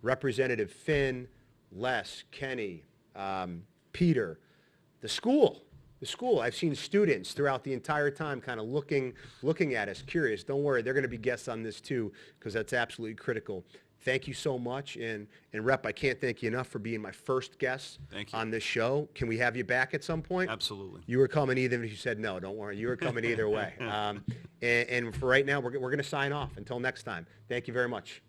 Representative Finn, Les, Kenny, Peter, the school. I've seen students throughout the entire time kind of looking at us, curious. Don't worry, they're going to be guests on this too, because that's absolutely critical. Thank you so much. And Rep, I can't thank you enough for being my first guest on this show. Can we have you back at some point? Absolutely. You were coming even if you said no. Don't worry. You were coming either way. And for right now, we're going to sign off. Until next time. Thank you very much.